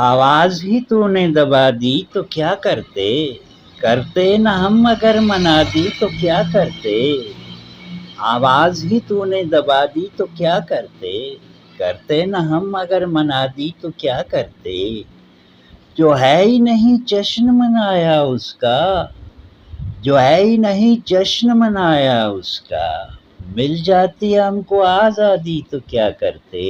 آواز ہی تو نے دبا دی تو کیا کرتے، کرتے نہ ہم اگر منا دی تو کیا کرتے، آواز ہی تو نے دبا دی تو کیا کرتے، کرتے نہ ہم اگر منا دی تو کیا کرتے، جو ہے ہی نہیں جشن منایا اس کا، جو ہے ہی نہیں جشن منایا اس کا، مل جاتی ہم کو آزادی تو کیا کرتے،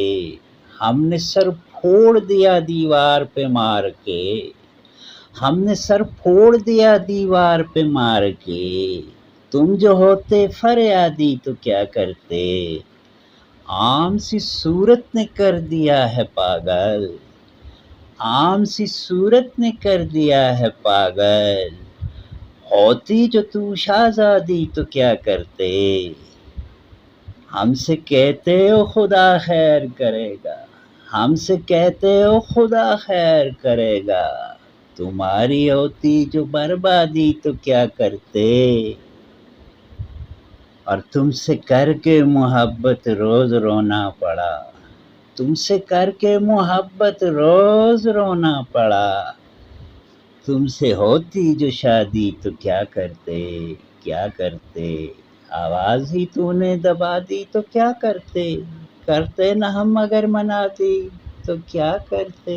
ہم نے سر پھوڑ دیا دیوار پہ مار کے، ہم نے سر پھوڑ دیا دیوار پہ مار کے، تم جو ہوتے فریادی تو کیا کرتے، عام سی صورت نے کر دیا ہے پاگل، عام سی صورت نے کر دیا ہے پاگل، ہوتی جو تو شہزادی تو کیا کرتے، ہم سے کہتے ہو خدا خیر کرے گا، ہم سے کہتے ہو خدا خیر کرے گا، تمہاری ہوتی جو بربادی تو کیا کرتے، اور تم سے کر کے محبت روز رونا پڑا، تم سے کر کے محبت روز رونا پڑا، تم سے ہوتی جو شادی تو کیا کرتے، کیا کرتے، آواز ہی تو نے دبا دی تو کیا کرتے، کرتے نہ ہم اگر مناتی تو کیا کرتے۔